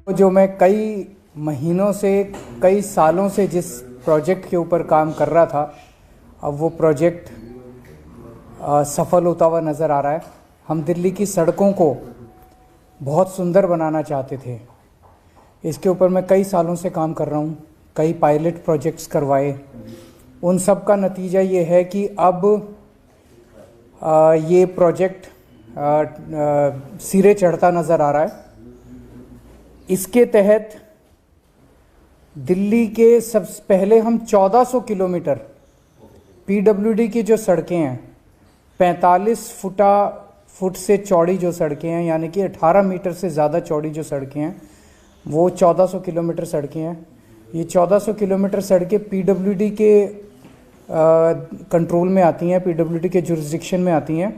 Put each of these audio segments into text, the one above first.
जो मैं कई महीनों से, कई सालों से जिस प्रोजेक्ट के ऊपर काम कर रहा था, अब वो प्रोजेक्ट सफल होता हुआ नज़र आ रहा है। हम दिल्ली की सड़कों को बहुत सुंदर बनाना चाहते थे। इसके ऊपर मैं कई सालों से काम कर रहा हूँ, कई पायलट प्रोजेक्ट्स करवाए। उन सब का नतीजा ये है कि अब ये प्रोजेक्ट सिरे चढ़ता नज़र आ रहा है। इसके तहत दिल्ली के सबसे पहले हम 1400 किलोमीटर पीडब्ल्यूडी की जो सड़कें हैं, 45 फुट से चौड़ी जो सड़कें हैं, यानी कि 18 मीटर से ज़्यादा चौड़ी जो सड़कें हैं, वो 1400 किलोमीटर सड़कें हैं। ये 1400 किलोमीटर सड़कें पीडब्ल्यूडी के कंट्रोल में आती हैं, पीडब्ल्यूडी के जुरिस्डिक्शन में आती हैं।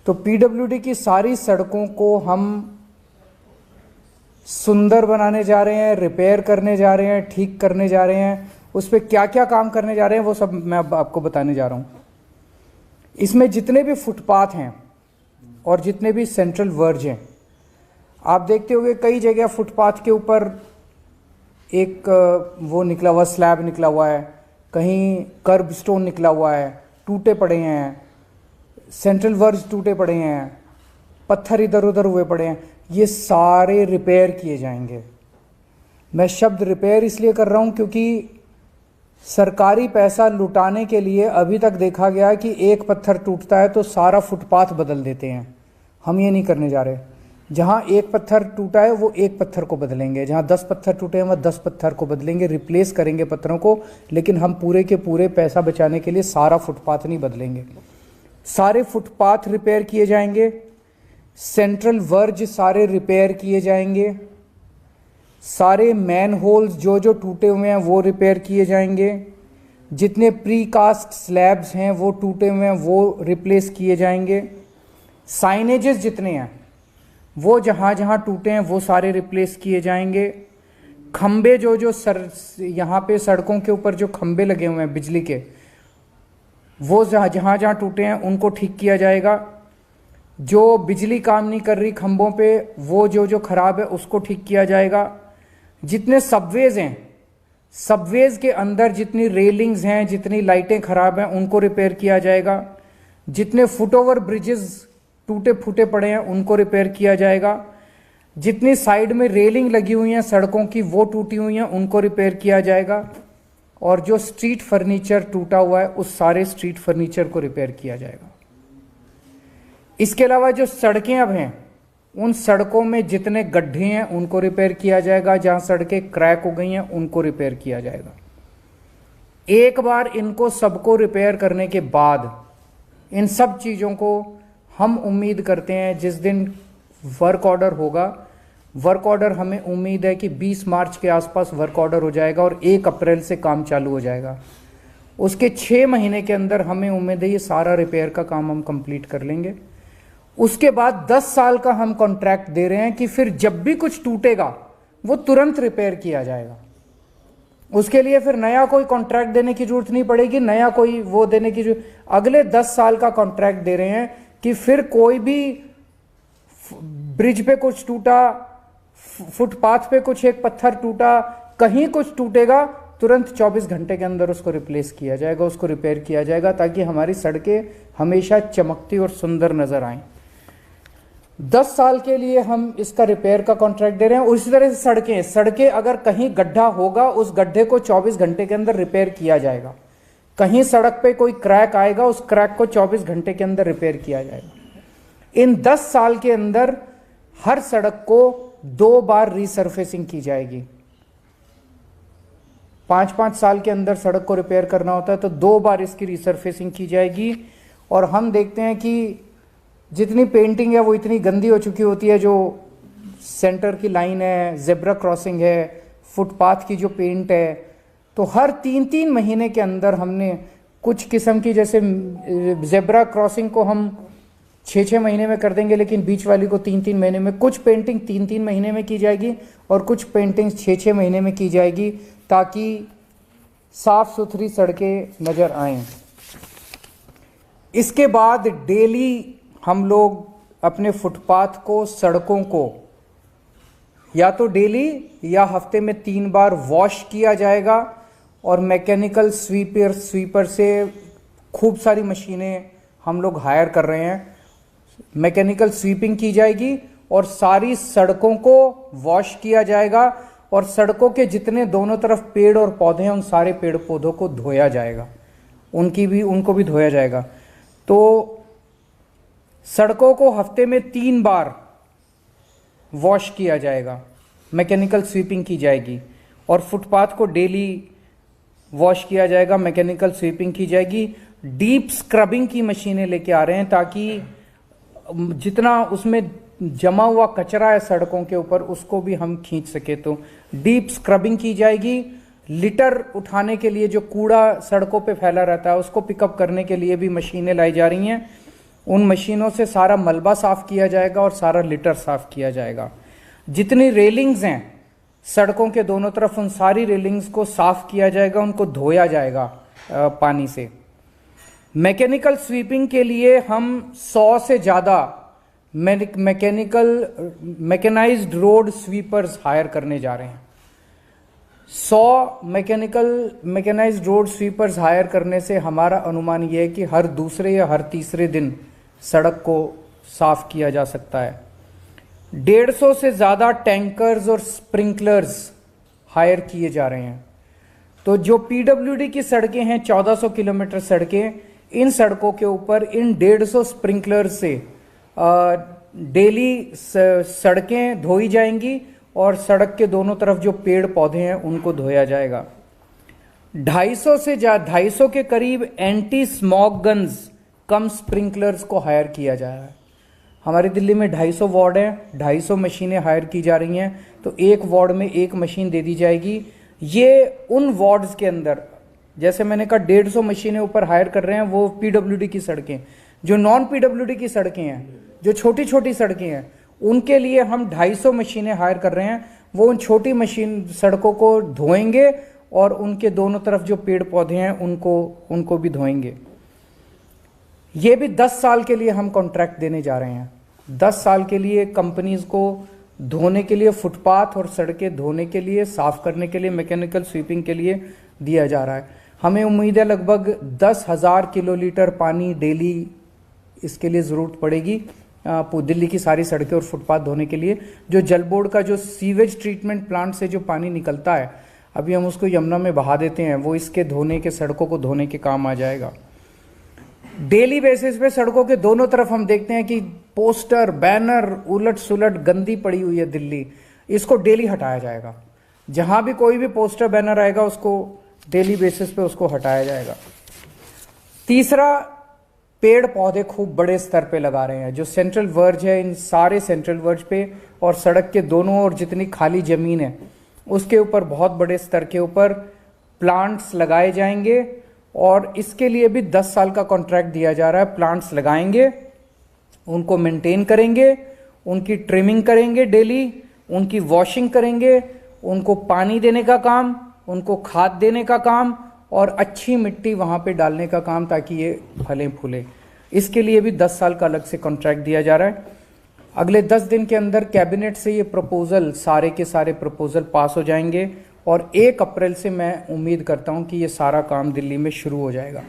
तो पीडब्ल्यूडी की सारी सड़कों को हम सुंदर बनाने जा रहे हैं, रिपेयर करने जा रहे हैं, ठीक करने जा रहे हैं। उस पर क्या क्या काम करने जा रहे हैं वो सब मैं अब आपको बताने जा रहा हूँ। इसमें जितने भी फुटपाथ हैं और जितने भी सेंट्रल वर्ज हैं, आप देखते होंगे कई जगह फुटपाथ के ऊपर एक वो निकला हुआ स्लैब निकला हुआ है, कहीं कर्ब स्टोन निकला हुआ है, टूटे पड़े हैं, सेंट्रल वर्ज टूटे पड़े हैं, पत्थर इधर उधर हुए पड़े हैं। ये सारे रिपेयर किए जाएंगे। मैं शब्द रिपेयर इसलिए कर रहा हूँ क्योंकि सरकारी पैसा लुटाने के लिए अभी तक देखा गया है कि एक पत्थर टूटता है तो सारा फुटपाथ बदल देते हैं। हम ये नहीं करने जा रहे। जहाँ एक पत्थर टूटा है वो एक पत्थर को बदलेंगे, जहाँ 10 पत्थर टूटे हैं वह 10 पत्थर को बदलेंगे, रिप्लेस करेंगे पत्थरों को। लेकिन हम पूरे के पूरे पैसा बचाने के लिए सारा फुटपाथ नहीं बदलेंगे। सारे फुटपाथ रिपेयर किए जाएंगे, सेंट्रल वर्ज सारे रिपेयर किए जाएंगे, सारे मैन होल्स जो जो टूटे हुए हैं वो रिपेयर किए जाएंगे, जितने प्री कास्ट स्लैब्स हैं वो टूटे हुए हैं वो रिप्लेस किए जाएंगे, साइनेजेस जितने हैं वो जहाँ जहाँ टूटे हैं वो सारे रिप्लेस किए जाएंगे, खंबे जो जो यहाँ पे सड़कों के ऊपर जो खंबे लगे हुए हैं बिजली के, वो जहाँ जहाँ टूटे हैं उनको ठीक किया जाएगा। जो बिजली काम नहीं कर रही खंभों पे, वो जो जो खराब है उसको ठीक किया जाएगा। जितने सबवेज हैं, सबवेज के अंदर जितनी रेलिंग्स हैं, जितनी लाइटें खराब हैं उनको रिपेयर किया जाएगा। जितने फुट ओवर ब्रिजेस टूटे फूटे पड़े हैं उनको रिपेयर किया जाएगा। जितनी साइड में रेलिंग लगी हुई हैं सड़कों की वो टूटी हुई हैं उनको रिपेयर किया जाएगा। और जो स्ट्रीट फर्नीचर टूटा हुआ है उस सारे स्ट्रीट फर्नीचर को रिपेयर किया जाएगा। इसके अलावा जो सड़कें अब हैं उन सड़कों में जितने गड्ढे हैं उनको रिपेयर किया जाएगा। जहां सड़कें क्रैक हो गई हैं उनको रिपेयर किया जाएगा। एक बार इनको सबको रिपेयर करने के बाद इन सब चीज़ों को हम उम्मीद करते हैं जिस दिन वर्क ऑर्डर होगा, वर्क ऑर्डर हमें उम्मीद है कि 20 मार्च के आसपास वर्क ऑर्डर हो जाएगा और 1 अप्रैल से काम चालू हो जाएगा। उसके 6 महीने के अंदर हमें उम्मीद है ये सारा रिपेयर का काम हम कंप्लीट कर लेंगे। उसके बाद 10 साल का हम कॉन्ट्रैक्ट दे रहे हैं कि फिर जब भी कुछ टूटेगा वो तुरंत रिपेयर किया जाएगा। उसके लिए फिर नया कोई कॉन्ट्रैक्ट देने की जरूरत नहीं पड़ेगी, नया कोई वो देने की जरूरत। अगले 10 साल का कॉन्ट्रैक्ट दे रहे हैं कि फिर कोई भी ब्रिज पे कुछ टूटा, फुटपाथ पे कुछ एक पत्थर टूटा, कहीं कुछ टूटेगा, तुरंत 24 घंटे के अंदर उसको रिप्लेस किया जाएगा, उसको रिपेयर किया जाएगा, ताकि हमारी सड़कें हमेशा चमकती और सुंदर नजर आएं। 10 साल के लिए हम इसका रिपेयर का कॉन्ट्रैक्ट दे रहे हैं। उसी तरह से सड़कें अगर कहीं गड्ढा होगा उस गड्ढे को 24 घंटे के अंदर रिपेयर किया जाएगा। कहीं सड़क पे कोई क्रैक आएगा उस क्रैक को 24 घंटे के अंदर रिपेयर किया जाएगा। इन 10 साल के अंदर हर सड़क को 2 बार रीसर्फेसिंग की जाएगी। 5-5 साल के अंदर सड़क को रिपेयर करना होता है तो 2 बार इसकी रीसर्फेसिंग की जाएगी। और हम देखते हैं कि जितनी पेंटिंग है वो इतनी गंदी हो चुकी होती है, जो सेंटर की लाइन है, जेब्रा क्रॉसिंग है, फुटपाथ की जो पेंट है, तो हर 3-3 महीने के अंदर हमने कुछ किस्म की, जैसे जेब्रा क्रॉसिंग को हम 6-6 महीने में कर देंगे, लेकिन बीच वाली को 3-3 महीने में। कुछ पेंटिंग 3-3 महीने में की जाएगी और कुछ पेंटिंग 6-6 महीने में की जाएगी, ताकि साफ सुथरी सड़कें नज़र आएं। इसके बाद डेली हम लोग अपने फुटपाथ को, सड़कों को या तो डेली या हफ्ते में 3 बार वॉश किया जाएगा, और मैकेनिकल स्वीपर से खूब सारी मशीनें हम लोग हायर कर रहे हैं। मैकेनिकल स्वीपिंग की जाएगी और सारी सड़कों को वॉश किया जाएगा, और सड़कों के जितने दोनों तरफ पेड़ और पौधे हैं उन सारे पेड़ पौधों को धोया जाएगा, उनको भी धोया जाएगा। तो सड़कों को हफ्ते में 3 बार वॉश किया जाएगा, मैकेनिकल स्वीपिंग की जाएगी, और फुटपाथ को डेली वॉश किया जाएगा, मैकेनिकल स्वीपिंग की जाएगी। डीप स्क्रबिंग की मशीनें लेके आ रहे हैं, ताकि जितना उसमें जमा हुआ कचरा है सड़कों के ऊपर उसको भी हम खींच सके। तो डीप स्क्रबिंग की जाएगी। लिटर उठाने के लिए, जो कूड़ा सड़कों पे फैला रहता है उसको पिकअप करने के लिए भी मशीनें लाई जा रही हैं। उन मशीनों से सारा मलबा साफ किया जाएगा और सारा लिटर साफ किया जाएगा। जितनी रेलिंग्स हैं सड़कों के दोनों तरफ, उन सारी रेलिंग्स को साफ किया जाएगा, उनको धोया जाएगा पानी से। मैकेनिकल स्वीपिंग के लिए हम 100 से ज़्यादा मैकेनाइज्ड रोड स्वीपर्स हायर करने जा रहे हैं। 100 मैकेनाइज्ड रोड स्वीपर्स हायर करने से हमारा अनुमान यह है कि हर दूसरे या हर तीसरे दिन सड़क को साफ किया जा सकता है। 150 से ज़्यादा टैंकर्स और स्प्रिंकलर्स हायर किए जा रहे हैं। तो जो पीडब्ल्यूडी की सड़कें हैं, 1400 किलोमीटर सड़कें, इन सड़कों के ऊपर इन 150 स्प्रिंकलर्स से डेली सड़कें धोई जाएंगी, और सड़क के दोनों तरफ जो पेड़ पौधे हैं उनको धोया जाएगा। 250 के करीब एंटी स्मॉग गन्स कम स्प्रिंकलर्स को हायर किया जा रहा है। हमारी दिल्ली में 250 वार्ड हैं, 250 मशीनें हायर की जा रही हैं, तो एक वार्ड में एक मशीन दे दी जाएगी। ये उन वार्ड्स के अंदर, जैसे मैंने कहा 150 मशीनें ऊपर हायर कर रहे हैं, वो पीडब्ल्यूडी की सड़कें। जो नॉन पीडब्ल्यूडी की सड़कें हैं, जो छोटी छोटी सड़कें हैं, उनके लिए हम 250 मशीनें हायर कर रहे हैं। वो उन छोटी मशीन सड़कों को धोएंगे और उनके दोनों तरफ जो पेड़ पौधे हैं उनको भी धोएंगे। ये भी 10 साल के लिए हम कॉन्ट्रैक्ट देने जा रहे हैं। 10 साल के लिए कंपनीज को धोने के लिए, फुटपाथ और सड़कें धोने के लिए, साफ करने के लिए, मैकेनिकल स्वीपिंग के लिए दिया जा रहा है। हमें उम्मीद है लगभग 10,000 किलोलीटर पानी डेली इसके लिए ज़रूरत पड़ेगी, दिल्ली की सारी सड़कें और फुटपाथ धोने के लिए। जो जल बोर्ड का जो सीवेज ट्रीटमेंट प्लांट से जो पानी निकलता है, अभी हम उसको यमुना में बहा देते हैं, वो इसके धोने के, सड़कों को धोने के काम आ जाएगा। डेली बेसिस पे सड़कों के दोनों तरफ हम देखते हैं कि पोस्टर, बैनर उलट सुलट गंदी पड़ी हुई है दिल्ली, इसको डेली हटाया जाएगा। जहां भी कोई भी पोस्टर बैनर आएगा उसको डेली बेसिस पे उसको हटाया जाएगा। तीसरा, पेड़ पौधे खूब बड़े स्तर पे लगा रहे हैं। जो सेंट्रल वर्ज है, इन सारे सेंट्रल वर्ज पे और सड़क के दोनों ओर जितनी खाली जमीन है उसके ऊपर बहुत बड़े स्तर के ऊपर प्लांट्स लगाए जाएंगे, और इसके लिए भी 10 साल का कॉन्ट्रैक्ट दिया जा रहा है। प्लांट्स लगाएंगे, उनको मेंटेन करेंगे, उनकी ट्रिमिंग करेंगे डेली, उनकी वॉशिंग करेंगे, उनको पानी देने का काम, उनको खाद देने का काम, और अच्छी मिट्टी वहाँ पे डालने का काम, ताकि ये फलें फूलें। इसके लिए भी 10 साल का अलग से कॉन्ट्रैक्ट दिया जा रहा है। अगले 10 दिन के अंदर कैबिनेट से ये प्रपोजल, सारे के सारे प्रपोजल पास हो जाएंगे, और 1 अप्रैल से मैं उम्मीद करता हूँ कि ये सारा काम दिल्ली में शुरू हो जाएगा।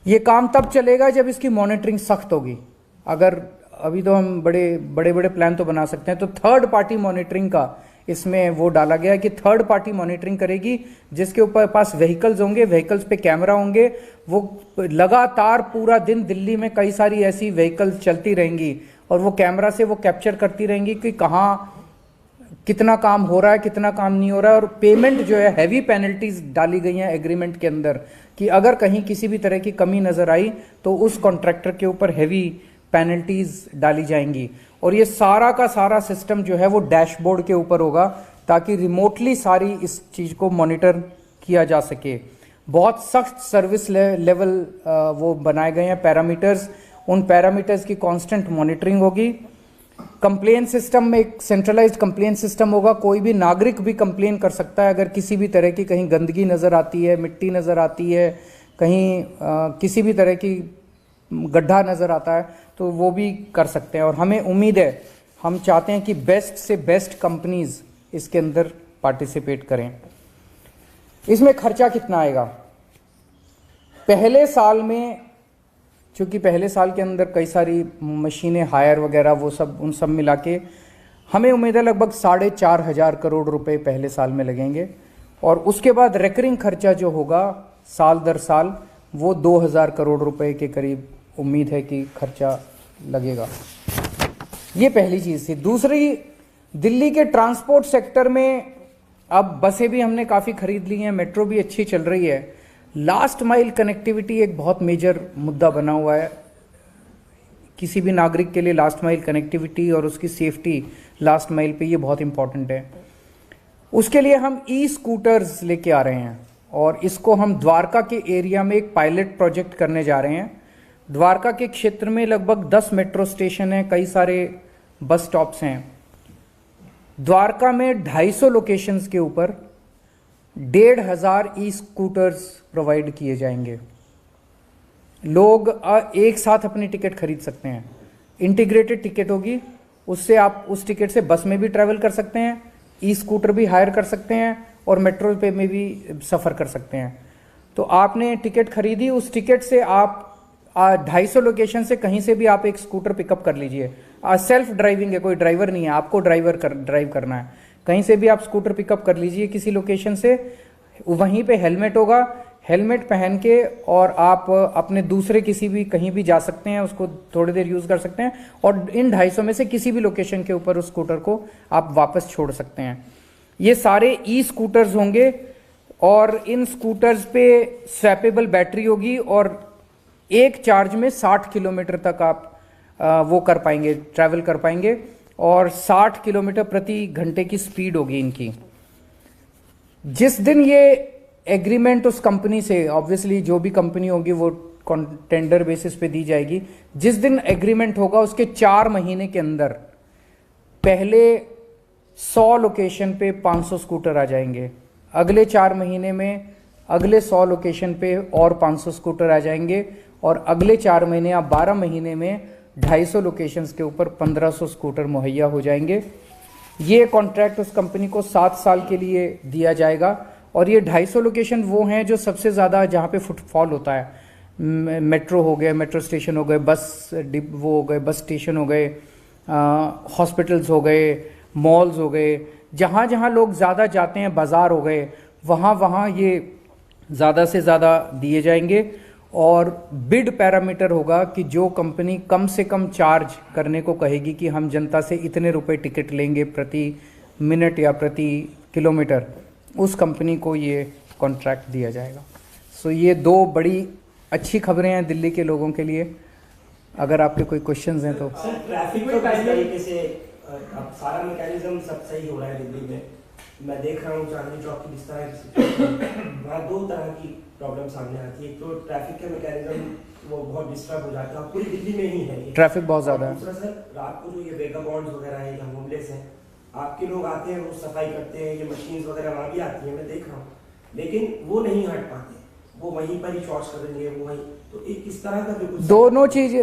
ये काम तब चलेगा जब इसकी मॉनिटरिंग सख्त होगी। अगर अभी तो हम बड़े प्लान तो बना सकते हैं, तो थर्ड पार्टी मॉनिटरिंग का इसमें वो डाला गया कि थर्ड पार्टी मॉनिटरिंग करेगी, जिसके ऊपर पास व्हीकल्स होंगे, व्हीकल्स पे कैमरा होंगे, वो लगातार पूरा दिन दिल्ली में कई सारी ऐसी व्हीकल्स चलती रहेंगी, और वो कैमरा से वो कैप्चर करती रहेंगी कि कहाँ कितना काम हो रहा है, कितना काम नहीं हो रहा है। और पेमेंट जो है, हैवी पेनल्टीज डाली गई हैं एग्रीमेंट के अंदर, कि अगर कहीं किसी भी तरह की कमी नजर आई तो उस कॉन्ट्रैक्टर के ऊपर हैवी पेनल्टीज डाली जाएंगी। और ये सारा का सारा सिस्टम जो है वो डैशबोर्ड के ऊपर होगा, ताकि रिमोटली सारी इस चीज को मॉनिटर किया जा सके। बहुत सख्त सर्विस लेवल वो बनाए गए हैं पैरामीटर्स, उन पैरामीटर्स की कांस्टेंट मॉनिटरिंग होगी। कंप्लेन सिस्टम में एक सेंट्रलाइज्ड कंप्लेन सिस्टम होगा। कोई भी नागरिक भी कंप्लेन कर सकता है अगर किसी भी तरह की कहीं गंदगी नज़र आती है, मिट्टी नज़र आती है, कहीं किसी भी तरह की गड्ढा नज़र आता है तो वो भी कर सकते हैं। और हमें उम्मीद है, हम चाहते हैं कि बेस्ट से बेस्ट कंपनीज इसके अंदर पार्टिसिपेट करें। इसमें खर्चा कितना आएगा? पहले साल में, चूँकि पहले साल के अंदर कई सारी मशीनें हायर वगैरह वो सब, उन सब मिला के हमें उम्मीद है लगभग 4,500 करोड़ रुपए पहले साल में लगेंगे। और उसके बाद रेकरिंग खर्चा जो होगा साल दर साल वो 2,000 करोड़ रुपए के करीब उम्मीद है कि खर्चा लगेगा। ये पहली चीज़ थी। दूसरी, दिल्ली के ट्रांसपोर्ट सेक्टर में अब बसें भी हमने काफ़ी खरीद ली हैं, मेट्रो भी अच्छी चल रही है। लास्ट माइल कनेक्टिविटी एक बहुत मेजर मुद्दा बना हुआ है। किसी भी नागरिक के लिए लास्ट माइल कनेक्टिविटी और उसकी सेफ्टी लास्ट माइल पे ये बहुत इंपॉर्टेंट है। उसके लिए हम ई स्कूटर्स लेके आ रहे हैं और इसको हम द्वारका के एरिया में एक पायलट प्रोजेक्ट करने जा रहे हैं। द्वारका के क्षेत्र में लगभग 10 मेट्रो स्टेशन हैं, कई सारे बस स्टॉप्स हैं। द्वारका में 250 लोकेशंस के ऊपर 1,500 ई स्कूटर्स प्रोवाइड किए जाएंगे। लोग एक साथ अपनी टिकट खरीद सकते हैं। इंटीग्रेटेड टिकट होगी, उससे आप उस टिकट से बस में भी ट्रैवल कर सकते हैं, ई स्कूटर भी हायर कर सकते हैं और मेट्रो पे में भी सफ़र कर सकते हैं। तो आपने टिकट खरीदी, उस टिकट से आप 250 लोकेशन से कहीं से भी आप एक स्कूटर पिकअप कर लीजिए। सेल्फ ड्राइविंग है, कोई ड्राइवर नहीं है, आपको ड्राइव करना है। कहीं से भी आप स्कूटर पिकअप कर लीजिए किसी लोकेशन से। वहीं पे हेलमेट होगा, हेलमेट पहन के और आप अपने दूसरे किसी भी कहीं भी जा सकते हैं, उसको थोड़ी देर यूज़ कर सकते हैं और इन 250 में से किसी भी लोकेशन के ऊपर उस स्कूटर को आप वापस छोड़ सकते हैं। ये सारे ई स्कूटर्स होंगे और इन स्कूटर्स पे स्वैपेबल बैटरी होगी और एक चार्ज में 60 किलोमीटर तक आप वो कर पाएंगे, ट्रैवल कर पाएंगे और 60 किलोमीटर प्रति घंटे की स्पीड होगी इनकी। जिस दिन ये एग्रीमेंट उस कंपनी से, ऑब्वियसली जो भी कंपनी होगी वो टेंडर बेसिस पे दी जाएगी, जिस दिन एग्रीमेंट होगा उसके 4 महीने के अंदर पहले 100 लोकेशन पे 500 स्कूटर आ जाएंगे। अगले 4 महीने में अगले 100 लोकेशन पे और 500 स्कूटर आ जाएंगे और अगले 4 महीने या 12 महीने में 250 लोकेशंस के ऊपर 1500 स्कूटर मुहैया हो जाएंगे। ये कॉन्ट्रैक्ट उस कंपनी को 7 साल के लिए दिया जाएगा और ये 250 लोकेशन वो हैं जो सबसे ज़्यादा जहाँ पे फुटफॉल होता है। मेट्रो हो गए, मेट्रो स्टेशन हो गए, वो हो गए, बस स्टेशन हो गए, हॉस्पिटल्स हो गए, मॉल्स हो गए, जहाँ जहाँ लोग ज़्यादा जाते हैं, बाज़ार हो गए, वहाँ वहाँ ये ज़्यादा से ज़्यादा दिए जाएंगे। और बिड पैरामीटर होगा कि जो कंपनी कम से कम चार्ज करने को कहेगी कि हम जनता से इतने रुपए टिकट लेंगे प्रति मिनट या प्रति किलोमीटर, उस कंपनी को ये कॉन्ट्रैक्ट दिया जाएगा। सो ये 2 बड़ी अच्छी खबरें हैं दिल्ली के लोगों के लिए। अगर आपके कोई क्वेश्चंस हैं तो। सर, ट्रैफिक को किस तरीके से अब सारा मैकेनिज्म सब सही हो रहा है दिल्ली में? मैं देख रहा हूँ चांदनी चौक की जिस तरह की वहाँ 2 तरह की प्रॉब्लम सामने आती है। एक तो ट्रैफिक का मैकेनिज्म वो बहुत डिस्टर्ब हो जाता है, पूरी दिल्ली में ही है, ट्रैफिक बहुत ज़्यादा है। दूसरा सर, रात को जो ये वेगाबॉन्ड्स वगैरह है या होमलेस हैं, आपके लोग आते हैं, वो सफाई करते हैं, ये मशीन्स वगैरह वहाँ भी आती हैं, मैं देख रहा हूँ, लेकिन वो नहीं हट पाते, वो वहीं पर ही शॉर्ट्स करेंगे, वो वहीं। तो एक इस तरह का जो कुछ दोनों चीज,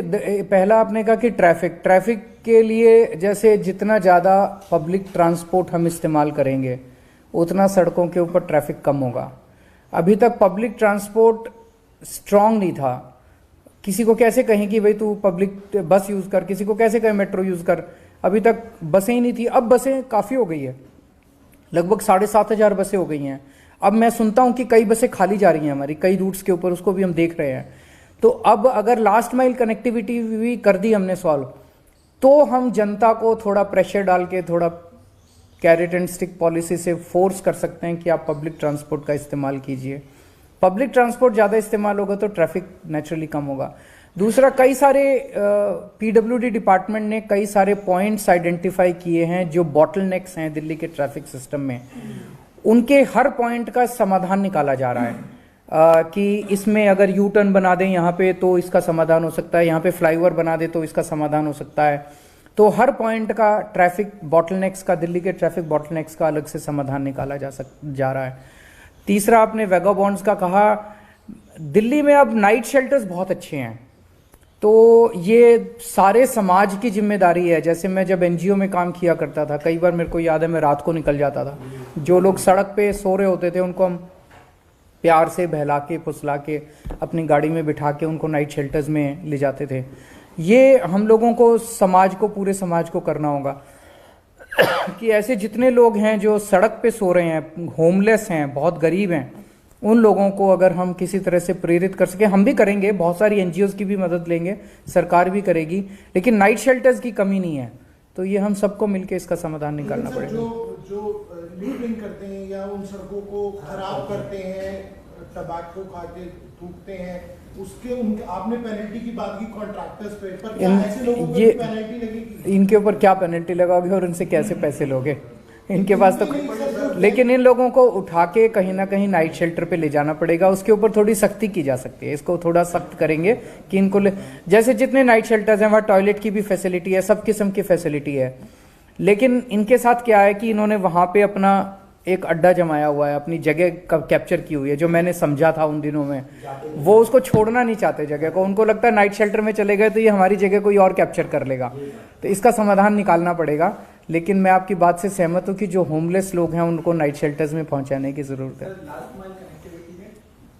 पहला आपने कहा कि ट्रैफिक के लिए जैसे जितना ज़्यादा पब्लिक ट्रांसपोर्ट हम इस्तेमाल करेंगे उतना सड़कों के ऊपर ट्रैफिक कम होगा। अभी तक पब्लिक ट्रांसपोर्ट स्ट्रांग नहीं था। किसी को कैसे कहें कि भाई तू पब्लिक बस यूज़ कर, किसी को कैसे कहें मेट्रो यूज़ कर, अभी तक बसें ही नहीं थी। अब बसें काफ़ी हो गई है, लगभग 7,500 बसें हो गई हैं। अब मैं सुनता हूं कि कई बसें खाली जा रही हैं हमारी कई रूट्स के ऊपर, उसको भी हम देख रहे हैं। तो अब अगर लास्ट माइल कनेक्टिविटी भी कर दी हमने सॉल्व, तो हम जनता को थोड़ा प्रेशर डाल के, थोड़ा कैरेट एंड स्टिक पॉलिसी से फोर्स कर सकते हैं कि आप पब्लिक ट्रांसपोर्ट का इस्तेमाल कीजिए। पब्लिक ट्रांसपोर्ट ज़्यादा इस्तेमाल होगा तो ट्रैफिक नेचुरली कम होगा। दूसरा, कई सारे पीडब्ल्यूडी डिपार्टमेंट ने कई सारे पॉइंट्स आइडेंटिफाई किए हैं जो बॉटलनेक्स हैं दिल्ली के ट्रैफिक सिस्टम में, उनके हर पॉइंट का समाधान निकाला जा रहा है। कि इसमें अगर यू टर्न बना दें यहाँ पे तो इसका समाधान हो सकता है, यहाँ पे फ्लाईओवर बना दे तो इसका समाधान हो सकता है। तो हर पॉइंट का ट्रैफिक बॉटलनेक्स का, दिल्ली के ट्रैफिक बॉटलनेक्स का अलग से समाधान निकाला जा रहा है। तीसरा, आपने वेगाबॉन्ड्स का कहा, दिल्ली में अब नाइट शेल्टर्स बहुत अच्छे हैं, तो ये सारे समाज की जिम्मेदारी है। जैसे मैं जब एनजीओ में काम किया करता था, कई बार मेरे को याद है मैं रात को निकल जाता था, जो लोग सड़क पे सो रहे होते थे उनको हम प्यार से बहला के फुसला के अपनी गाड़ी में बिठा के उनको नाइट शेल्टर्स में ले जाते थे। ये हम लोगों को, समाज को, पूरे समाज को करना होगा कि ऐसे जितने लोग हैं जो सड़क पे सो रहे हैं, होमलेस हैं, बहुत गरीब हैं, उन लोगों को अगर हम किसी तरह से प्रेरित कर सके, हम भी करेंगे, बहुत सारी एनजीओज की भी मदद लेंगे, सरकार भी करेगी, लेकिन नाइट शेल्टर्स की कमी नहीं है। तो ये हम सबको मिलकर इसका समाधान निकालना पड़ेगा। जो लूटिंग करते हैं या उन सड़कों को खराब करते हैं, टबाको खा के थूकते हैं, उसके उनके आपने पेनल्टी की बात की कॉन्ट्रैक्टर्स पे, पर क्या ऐसे लोगों को पेनल्टी लगेगी? इनके ऊपर क्या पेनल्टी लगाओगे और उनसे कैसे पैसे लोगे? इनके पास तो, लेकिन इन लोगों को उठा के कहीं ना कहीं नाइट शेल्टर पे ले जाना पड़ेगा, उसके ऊपर थोड़ी सख्ती की जा सकती है। इसको थोड़ा सख्त करेंगे कि इनको जैसे जितने नाइट शेल्टर्स हैं वहाँ टॉयलेट की भी फैसिलिटी है, सब किस्म की फैसिलिटी है, लेकिन इनके साथ क्या है कि इन्होंने वहाँ पे अपना एक अड्डा जमाया हुआ है, अपनी जगह कैप्चर की हुई है, जो मैंने समझा था उन दिनों में। वो उसको छोड़ना नहीं चाहते जगह को, उनको लगता है नाइट शेल्टर में चले गए तो ये हमारी जगह कोई और कैप्चर कर लेगा। तो इसका समाधान निकालना पड़ेगा। लेकिन मैं आपकी बात से सहमत हूँ कि जो होमलेस लोग हैं उनको नाइट शेल्टर्स में पहुंचाने की जरूरत है। लास्ट माइल कनेक्टिविटी में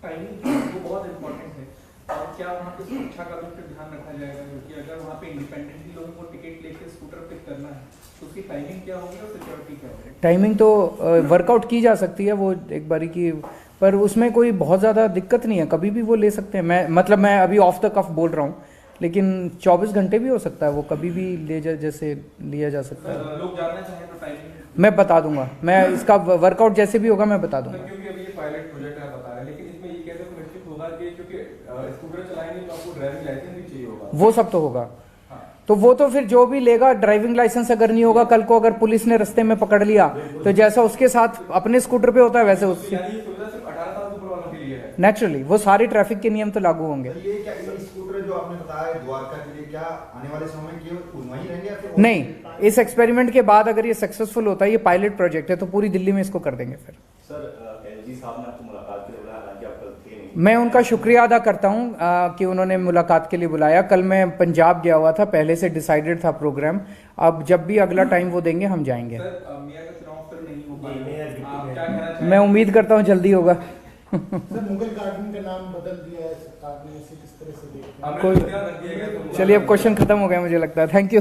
टाइमिंग वो बहुत इंपॉर्टेंट है, और क्या वहाँ पे सुरक्षा का भी ध्यान रखा जाएगा? क्योंकि अगर वहाँ पे इंडिपेंडेंटली लोगों को टिकट लेके स्कूटर पिक करना है तो उसकी टाइमिंग क्या होगी और सिक्योरिटी क्या होगी? टाइमिंग तो वर्कआउट की जा सकती है, वो एक बारी की, पर उसमें कोई बहुत ज़्यादा दिक्कत नहीं है, कभी भी वो ले सकते हैं। मैं अभी ऑफ द कफ बोल रहा हूँ, लेकिन 24 घंटे भी हो सकता है, वो कभी भी जैसे लिया जा सकता है। लोग जानना चाहें तो टाइमिंग मैं बता दूंगा, मैं इसका वर्कआउट जैसे भी होगा मैं बता दूंगा। क्योंकि अभी ये पायलट प्रोजेक्ट है बता रहे हैं, लेकिन इसमें ये कैसे सुनिश्चित होगा कि क्योंकि स्कूटर चलाएंगे तो आपको ड्राइविंग लाइसेंस भी चाहिए होगा? वो सब तो होगा, तो वो तो फिर जो भी लेगा, ड्राइविंग लाइसेंस अगर नहीं होगा, कल को अगर पुलिस ने रास्ते में पकड़ लिया तो जैसा उसके साथ अपने स्कूटर पे होता है वैसे उससे, नेचुरली वो सारे ट्रैफिक के नियम तो लागू होंगे। ये क्या स्कूटर जो आपने बताया द्वारका के लिए, क्या आने वाले समय में केवल वहीं रहेंगे या फिर? नहीं, इस एक्सपेरिमेंट के बाद अगर ये सक्सेसफुल होता है, ये पायलट प्रोजेक्ट है, तो पूरी दिल्ली में इसको कर देंगे। फिर सर, एलजी साहब ने आपको मुलाकात के लिए बुलाया, हालांकि आप कल थे नहीं। मैं उनका शुक्रिया अदा करता हूं कि उन्होंने मुलाकात के लिए बुलाया। कल मैं पंजाब गया हुआ था, पहले से डिसाइडेड था प्रोग्राम, अब जब भी अगला टाइम वो देंगे हम जाएंगे। मैं उम्मीद करता हूँ जल्दी होगा। सर, मुगल गार्डन का नाम बदल दिया है सरकार ने, इसे किस तरह से देखते हैं? कोई, चलिए अब क्वेश्चन खत्म हो गया मुझे लगता है। Thank you.